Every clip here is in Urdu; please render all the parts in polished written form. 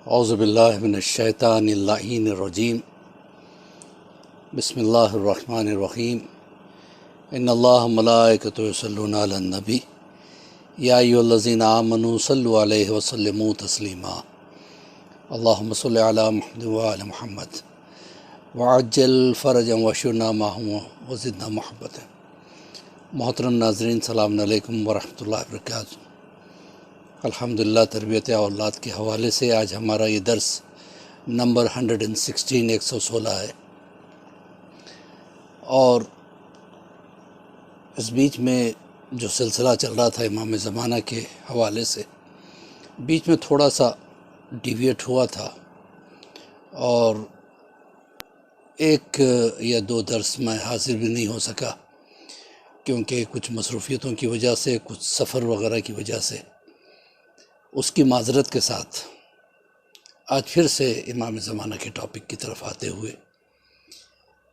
اعوذ باللہ من الشیطان اللعین الرجیم بسم اللہ الرحمن الرحیم ان اللہ ملائکۃ یصلون علی النبی یا ایھا الذین آمنوا صلوا علیہ وسلموا تسلیما اللہم صل علی محمد وعلی محمد وعجل فرجا واشرنا معهم وزدنا محبتا۔ محترم ناظرین، السلام علیکم ورحمۃ اللہ وبرکاتہ۔ الحمدللہ تربیت اولاد کے حوالے سے آج ہمارا یہ درس نمبر 116 ہے، اور اس بیچ میں جو سلسلہ چل رہا تھا امام زمانہ کے حوالے سے، بیچ میں تھوڑا سا ڈیویٹ ہوا تھا، اور ایک یا دو درس میں حاضر بھی نہیں ہو سکا، کیونکہ کچھ مصروفیتوں کی وجہ سے، کچھ سفر وغیرہ کی وجہ سے۔ اس کی معذرت کے ساتھ آج پھر سے امام زمانہ کے ٹاپک کی طرف آتے ہوئے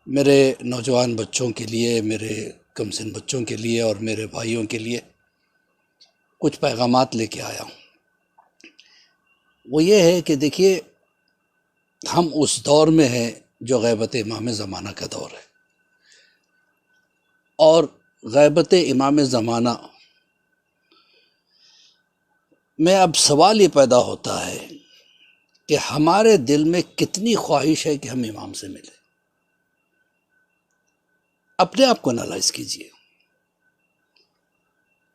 میرے نوجوان بچوں کے لیے، میرے کم سن بچوں کے لیے اور میرے بھائیوں کے لیے کچھ پیغامات لے کے آیا ہوں۔ وہ یہ ہے کہ دیکھیے، ہم اس دور میں ہیں جو غیبت امام زمانہ کا دور ہے، اور غیبت امام زمانہ میں اب سوال یہ پیدا ہوتا ہے کہ ہمارے دل میں کتنی خواہش ہے کہ ہم امام سے ملیں۔ اپنے آپ کو انالائز کیجئے،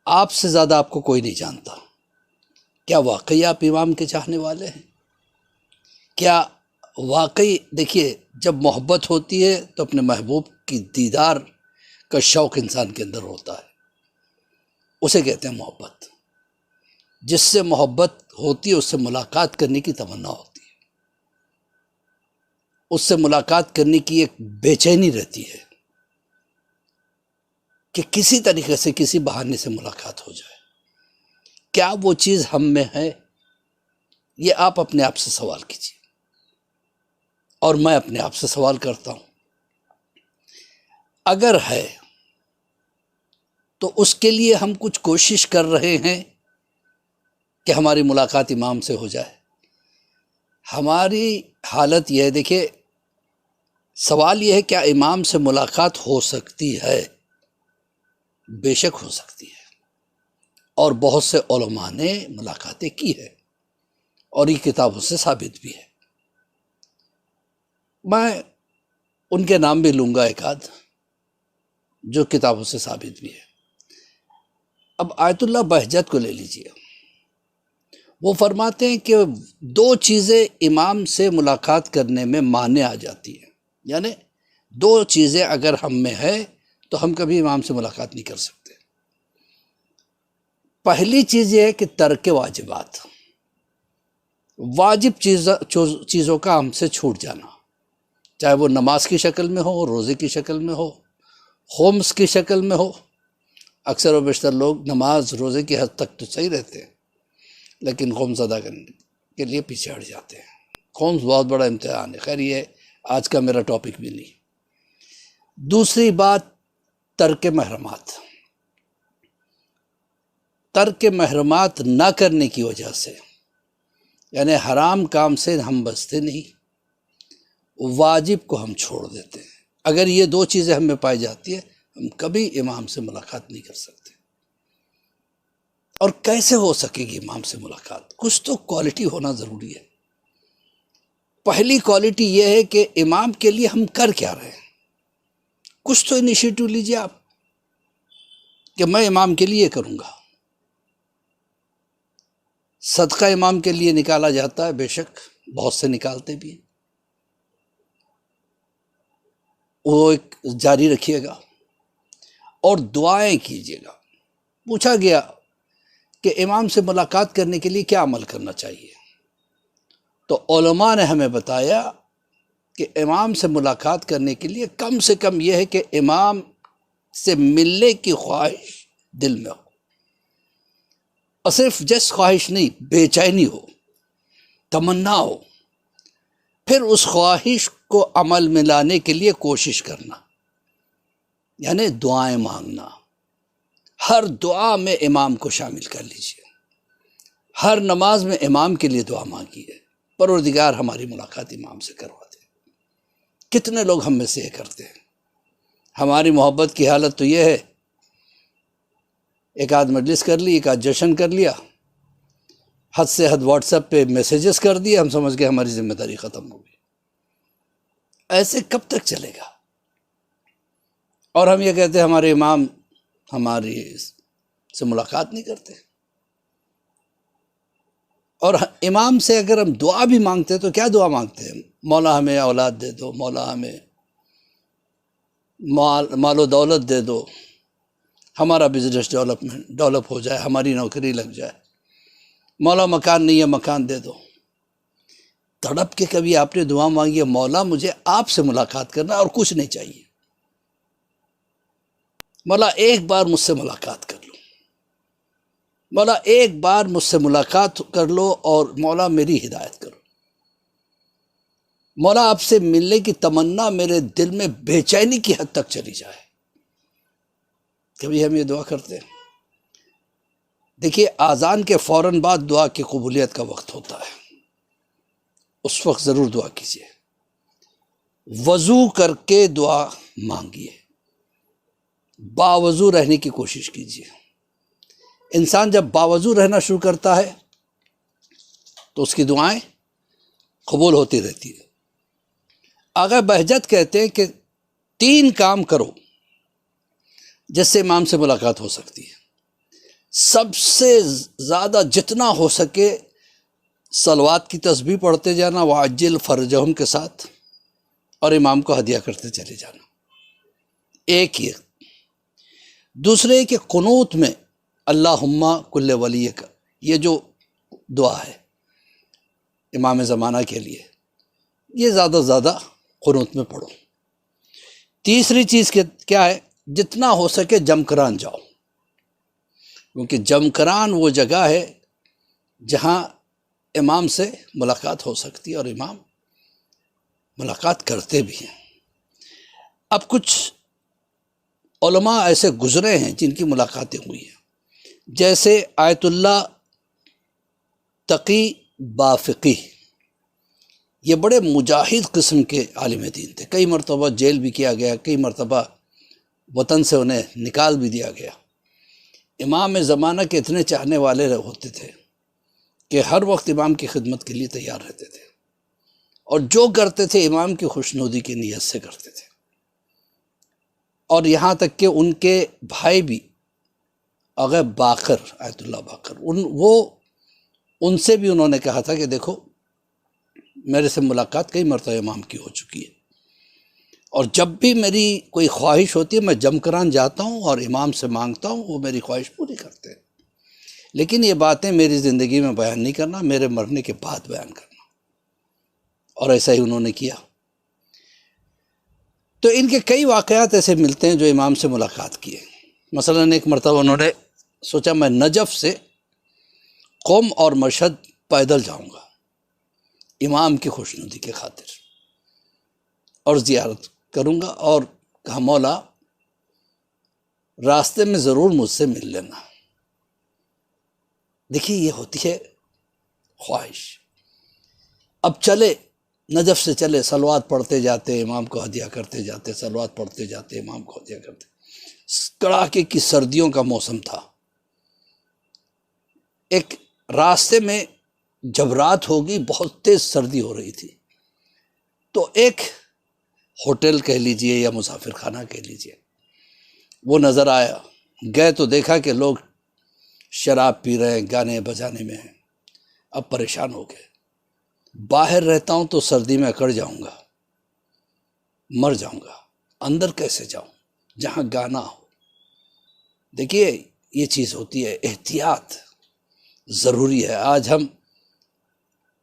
آپ سے زیادہ آپ کو کوئی نہیں جانتا۔ کیا واقعی آپ امام کے چاہنے والے ہیں؟ کیا واقعی، دیکھیے، جب محبت ہوتی ہے تو اپنے محبوب کی دیدار کا شوق انسان کے اندر ہوتا ہے، اسے کہتے ہیں محبت۔ جس سے محبت ہوتی ہے اس سے ملاقات کرنے کی تمنا ہوتی ہے، اس سے ملاقات کرنے کی ایک بے چینی رہتی ہے کہ کسی طریقے سے، کسی بہانے سے ملاقات ہو جائے۔ کیا وہ چیز ہم میں ہے؟ یہ آپ اپنے آپ سے سوال کیجیے، اور میں اپنے آپ سے سوال کرتا ہوں۔ اگر ہے تو اس کے لیے ہم کچھ کوشش کر رہے ہیں کہ ہماری ملاقات امام سے ہو جائے۔ ہماری حالت یہ ہے، دیکھیے، سوال یہ ہے کیا امام سے ملاقات ہو سکتی ہے؟ بے شک ہو سکتی ہے، اور بہت سے علماء نے ملاقاتیں کی ہے، اور یہ کتابوں سے ثابت بھی ہے۔ میں ان کے نام بھی لوں گا ایک آدھ جو کتابوں سے ثابت بھی ہے۔ اب آیت اللہ بہجت کو لے لیجئے، وہ فرماتے ہیں کہ دو چیزیں امام سے ملاقات کرنے میں مانع آ جاتی ہیں، یعنی دو چیزیں اگر ہم میں ہے تو ہم کبھی امام سے ملاقات نہیں کر سکتے۔ پہلی چیز یہ ہے کہ ترک واجبات، واجب چیزوں کا ہم سے چھوٹ جانا، چاہے وہ نماز کی شکل میں ہو، روزے کی شکل میں ہو، خمس کی شکل میں ہو۔ اکثر و بیشتر لوگ نماز روزے کی حد تک تو صحیح رہتے ہیں، لیکن خمس ادا کرنے کے لیے پیچھے ہٹ جاتے ہیں۔ خمس بہت بڑا امتحان ہے، خیر یہ آج کا میرا ٹاپک بھی نہیں۔ دوسری بات، ترک محرمات۔ ترک محرمات نہ کرنے کی وجہ سے، یعنی حرام کام سے ہم بچتے نہیں، واجب کو ہم چھوڑ دیتے ہیں۔ اگر یہ دو چیزیں ہم میں پائی جاتی ہے، ہم کبھی امام سے ملاقات نہیں کر سکتے۔ اور کیسے ہو سکے گی امام سے ملاقات؟ کچھ تو کوالٹی ہونا ضروری ہے۔ پہلی کوالٹی یہ ہے کہ امام کے لیے ہم کر کیا رہے ہیں۔ کچھ تو انیشیٹو لیجیے آپ کہ میں امام کے لیے کروں گا۔ صدقہ امام کے لیے نکالا جاتا ہے، بے شک بہت سے نکالتے بھی ہیں، وہ ایک جاری رکھیے گا، اور دعائیں کیجیے گا۔ پوچھا گیا کہ امام سے ملاقات کرنے کے لیے کیا عمل کرنا چاہیے، تو علماء نے ہمیں بتایا کہ امام سے ملاقات کرنے کے لیے کم سے کم یہ ہے کہ امام سے ملنے کی خواہش دل میں ہو، اور صرف جس خواہش نہیں، بے چینی ہو، تمنا ہو۔ پھر اس خواہش کو عمل میں لانے کے لیے کوشش کرنا، یعنی دعائیں مانگنا۔ ہر دعا میں امام کو شامل کر لیجیے، ہر نماز میں امام کے لیے دعا مانگیے، پروردگار ہماری ملاقات امام سے کروا دے۔ کتنے لوگ ہم میں سے یہ کرتے ہیں؟ ہماری محبت کی حالت تو یہ ہے، ایک آدھ مجلس کر لی، ایک آدھ جشن کر لیا، حد سے حد واٹس ایپ پہ میسیجز کر دیے، ہم سمجھ گئے ہماری ذمہ داری ختم ہو گئی۔ ایسے کب تک چلے گا؟ اور ہم یہ کہتے ہیں ہمارے امام ہماری سے ملاقات نہیں کرتے۔ اور امام سے اگر ہم دعا بھی مانگتے ہیں تو کیا دعا مانگتے ہیں؟ مولا ہمیں اولاد دے دو، مولا ہمیں مال و دولت دے دو، ہمارا بزنس ڈیولپ ہو جائے، ہماری نوکری لگ جائے، مولا مکان نہیں ہے مکان دے دو۔ تڑپ کے کبھی آپ نے دعا مانگی ہے مولا مجھے آپ سے ملاقات کرنا اور کچھ نہیں چاہیے، مولا ایک بار مجھ سے ملاقات کر لو، مولا ایک بار مجھ سے ملاقات کر لو اور مولا میری ہدایت کرو، مولا آپ سے ملنے کی تمنا میرے دل میں بے چینی کی حد تک چلی جائے۔ کبھی ہم یہ دعا کرتے ہیں؟ دیکھیے اذان کے فوراً بعد دعا کی قبولیت کا وقت ہوتا ہے، اس وقت ضرور دعا کیجیے، وضو کر کے دعا مانگیے، باوضو رہنے کی کوشش کیجیے۔ انسان جب باوضو رہنا شروع کرتا ہے تو اس کی دعائیں قبول ہوتی رہتی ہیں۔ آغا بہجت کہتے ہیں کہ 3 کام کرو جس سے امام سے ملاقات ہو سکتی ہے۔ سب سے زیادہ جتنا ہو سکے صلوات کی تسبیح پڑھتے جانا، وعجل فرجہم کے ساتھ، اور امام کو ہدیہ کرتے چلے جانا، ایک یہ۔ دوسرے کہ قنوت میں اللہم کل ولی کا، یہ جو دعا ہے امام زمانہ کے لیے، یہ زیادہ سے زیادہ قنوت میں پڑھو۔ تیسری چیز کیا ہے؟ جتنا ہو سکے جمکران جاؤ، کیونکہ جمکران وہ جگہ ہے جہاں امام سے ملاقات ہو سکتی ہے اور امام ملاقات کرتے بھی ہیں۔ اب کچھ علماء ایسے گزرے ہیں جن کی ملاقاتیں ہوئی ہیں، جیسے آیت اللہ تقی بافقی، یہ بڑے مجاہد قسم کے عالم دین تھے، کئی مرتبہ جیل بھی کیا گیا، کئی مرتبہ وطن سے انہیں نکال بھی دیا گیا۔ امام زمانہ کے اتنے چاہنے والے ہوتے تھے کہ ہر وقت امام کی خدمت کے لیے تیار رہتے تھے، اور جو کرتے تھے امام کی خوشنودی کی نیت سے کرتے تھے۔ اور یہاں تک کہ ان کے بھائی بھی آغا باقر، آیت اللہ باقر، ان سے بھی انہوں نے کہا تھا کہ دیکھو میرے سے ملاقات کئی مرتبہ امام کی ہو چکی ہے، اور جب بھی میری کوئی خواہش ہوتی ہے میں جمکران جاتا ہوں اور امام سے مانگتا ہوں، وہ میری خواہش پوری کرتے ہیں، لیکن یہ باتیں میری زندگی میں بیان نہیں کرنا، میرے مرنے کے بعد بیان کرنا۔ اور ایسا ہی انہوں نے کیا۔ تو ان کے کئی واقعات ایسے ملتے ہیں جو امام سے ملاقات کیے۔ مثلاً ایک مرتبہ انہوں نے سوچا میں نجف سے قم اور مشہد پیدل جاؤں گا امام کی خوشنودی کی خاطر، اور زیارت کروں گا، اور کہا مولا راستے میں ضرور مجھ سے مل لینا۔ دیکھیے یہ ہوتی ہے خواہش۔ اب چلے، نجف سے چلے، صلوات پڑھتے جاتے، امام کو ہدیہ کرتے جاتے، صلوات پڑھتے جاتے، امام کو ہدیہ کرتے۔ کڑاکے کی سردیوں کا موسم تھا، ایک راستے میں جب رات ہوگی بہت تیز سردی ہو رہی تھی، تو ایک ہوٹل کہہ لیجئے یا مسافر خانہ کہہ لیجئے وہ نظر آیا، گئے تو دیکھا کہ لوگ شراب پی رہے ہیں، گانے بجانے میں ہیں۔ اب پریشان ہو گئے، باہر رہتا ہوں تو سردی میں اکڑ جاؤں گا، مر جاؤں گا، اندر کیسے جاؤں جہاں گانا ہو۔ دیکھیے یہ چیز ہوتی ہے، احتیاط ضروری ہے۔ آج ہم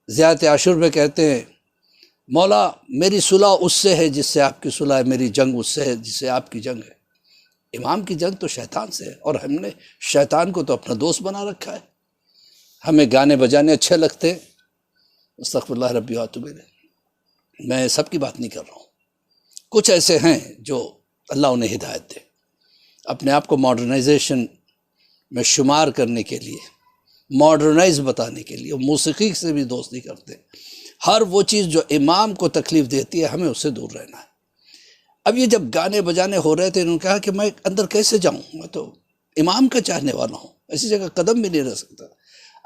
زیارت عاشور میں کہتے ہیں مولا میری صلح اس سے ہے جس سے آپ کی صلح ہے، میری جنگ اس سے ہے جس سے آپ کی جنگ ہے۔ امام کی جنگ تو شیطان سے ہے، اور ہم نے شیطان کو تو اپنا دوست بنا رکھا ہے۔ ہمیں گانے بجانے اچھے لگتے ہیں، استغفر اللہ ربی واتوب الیہ، میں سب کی بات نہیں کر رہا ہوں، کچھ ایسے ہیں جو اللہ انہیں ہدایت دے، اپنے آپ کو ماڈرنائزیشن میں شمار کرنے کے لیے، ماڈرنائز بتانے کے لیے موسیقی سے بھی دوست نہیں کرتے، ہر وہ چیز جو امام کو تکلیف دیتی ہے ہمیں اس سے دور رہنا ہے۔ اب یہ جب گانے بجانے ہو رہے تھے، انہوں نے کہا کہ میں اندر کیسے جاؤں، میں تو امام کا چاہنے والا ہوں، ایسی جگہ قدم بھی نہیں رہ سکتا۔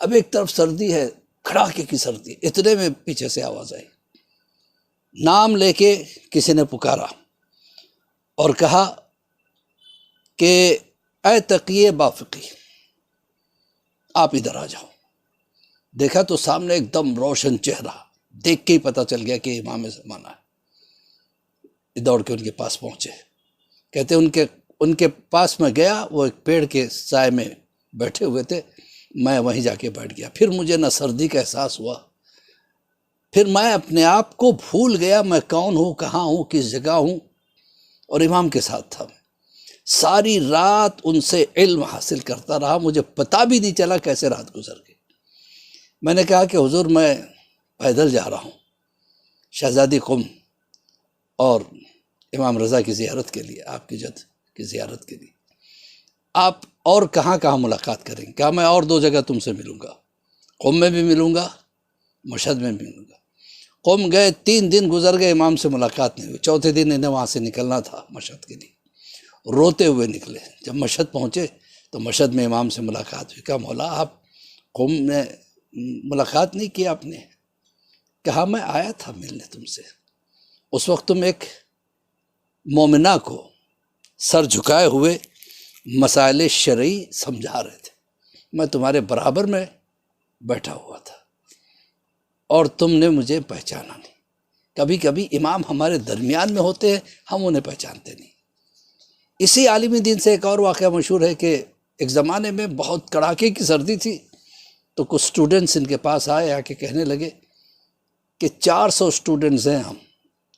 اب ایک طرف سردی ہے، کھڑاکے کی سردی، اتنے میں پیچھے سے آواز آئی، نام لے کے کسی نے پکارا اور کہا کہ اے تقی بافقی، آپ ادھر آ جاؤ۔ دیکھا تو سامنے ایک دم روشن چہرہ، دیکھ کے ہی پتہ چل گیا کہ امام زمانہ ہے۔ دوڑ کے ان کے پاس پہنچے، کہتے ان کے پاس میں گیا، وہ ایک پیڑ کے سائے میں بیٹھے ہوئے تھے، میں وہیں جا کے بیٹھ گیا۔ پھر مجھے نہ سردی کا احساس ہوا، پھر میں اپنے آپ کو بھول گیا میں کون ہوں، کہاں ہوں، کس جگہ ہوں، اور امام کے ساتھ تھا۔ ساری رات ان سے علم حاصل کرتا رہا، مجھے پتہ بھی نہیں چلا کیسے رات گزر گئی۔ میں نے کہا کہ حضور میں پیدل جا رہا ہوں شہزادی قم اور امام رضا کی زیارت کے لیے، آپ کی جد کی زیارت کے لیے، آپ اور کہاں کہاں ملاقات کریں گے؟ کہا میں اور 2 جگہ تم سے ملوں گا، قم میں بھی ملوں گا، مشہد میں بھی ملوں گا۔ قم گئے، 3 دن گزر گئے، امام سے ملاقات نہیں ہوئی۔ چوتھے دن انہیں وہاں سے نکلنا تھا مشہد کے لیے، روتے ہوئے نکلے۔ جب مشہد پہنچے تو مشہد میں امام سے ملاقات ہوئی۔ کہا مولا آپ قم میں ملاقات نہیں کی آپ نے؟ کہا میں آیا تھا ملنے تم سے، اس وقت تم ایک مومنہ کو سر جھکائے ہوئے مسائل شرعی سمجھا رہے تھے، میں تمہارے برابر میں بیٹھا ہوا تھا اور تم نے مجھے پہچانا نہیں۔ کبھی کبھی امام ہمارے درمیان میں ہوتے ہیں، ہم انہیں پہچانتے نہیں۔ اسی عالمی دین سے ایک اور واقعہ مشہور ہے کہ ایک زمانے میں بہت کڑاکے کی سردی تھی، تو کچھ سٹوڈنٹس ان کے پاس آئے، آ کے کہنے لگے کہ 400 سٹوڈنٹس ہیں ہم،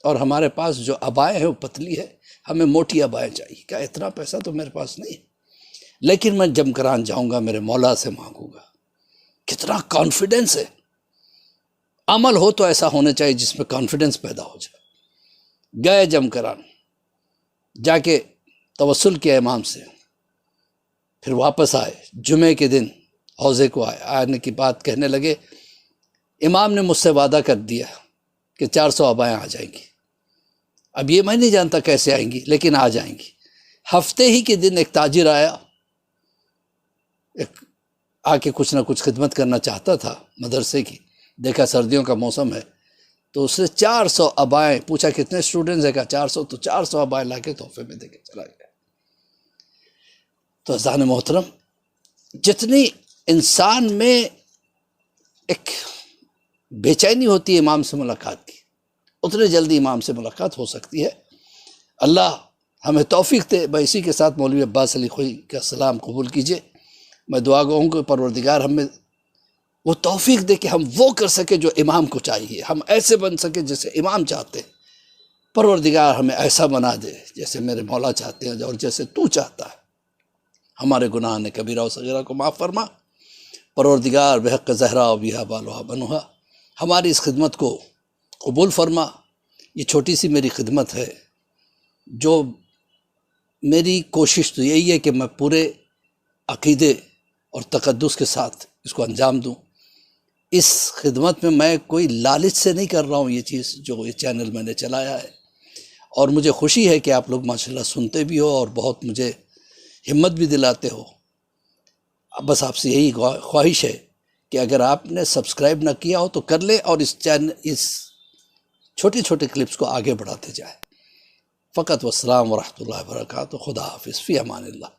اور ہمارے پاس جو عبائیں ہیں وہ پتلی ہے، ہمیں موٹی عبائیں چاہیے۔ کہا اتنا پیسہ تو میرے پاس نہیں ہے، لیکن میں جمکران جاؤں گا، میرے مولا سے مانگوں گا۔ کتنا کانفیڈنس ہے! عمل ہو تو ایسا ہونا چاہیے جس میں کانفیڈنس پیدا ہو جائے۔ گئے جمکران، جا کے توسل کیا امام سے، پھر واپس آئے، جمعے کے دن حوضے کو آنے کی بات کہنے لگے۔ امام نے مجھ سے وعدہ کر دیا کہ 400 عبائیں آ جائیں گی، اب یہ میں نہیں جانتا کیسے آئیں گی، لیکن آ جائیں گی۔ ہفتے ہی کے دن ایک تاجر آیا، آ کے کچھ نہ کچھ خدمت کرنا چاہتا تھا مدرسے کی، دیکھا سردیوں کا موسم ہے، تو اس نے 400 عبائیں، پوچھا کتنے اسٹوڈنٹس ہیں، کہا 400، تو 400 عبائیں لا کے تحفے میں دے کے چلا گیا۔ تو عزیزان محترم، جتنی انسان میں ایک بے چینی ہوتی ہے امام سے ملاقات کی، اتنے جلدی امام سے ملاقات ہو سکتی ہے۔ اللہ ہمیں توفیق دے۔ میں اسی کے ساتھ مولوی عباس علی خوئی کا سلام قبول کیجئے۔ میں دعا گو ہوں کہ پروردگار ہمیں وہ توفیق دے کہ ہم وہ کر سکے جو امام کو چاہیے، ہم ایسے بن سکے جیسے امام چاہتے ہیں۔ پروردگار ہمیں ایسا بنا دے جیسے میرے مولا چاہتے ہیں اور جیسے تو چاہتا ہے۔ ہمارے گناہ نے کبیرہ و صغیرہ کو معاف فرما۔ پروردگار بحق زہرا و بیہا بالوہا بنوہا، ہماری اس خدمت کو قبول فرما۔ یہ چھوٹی سی میری خدمت ہے، جو میری کوشش تو یہی ہے کہ میں پورے عقیدے اور تقدس کے ساتھ اس کو انجام دوں۔ اس خدمت میں کوئی لالچ سے نہیں کر رہا ہوں یہ چیز، جو یہ چینل میں نے چلایا ہے، اور مجھے خوشی ہے کہ آپ لوگ ماشاءاللہ سنتے بھی ہو اور بہت مجھے ہمت بھی دلاتے ہو۔ بس آپ سے یہی خواہش ہے کہ اگر آپ نے سبسکرائب نہ کیا ہو تو کر لیں، اور اس چھوٹے چھوٹے کلپس کو آگے بڑھاتے جائیں۔ فقط والسلام ورحمۃ اللہ وبرکاتہ۔ خدا حافظ، فی امان اللہ۔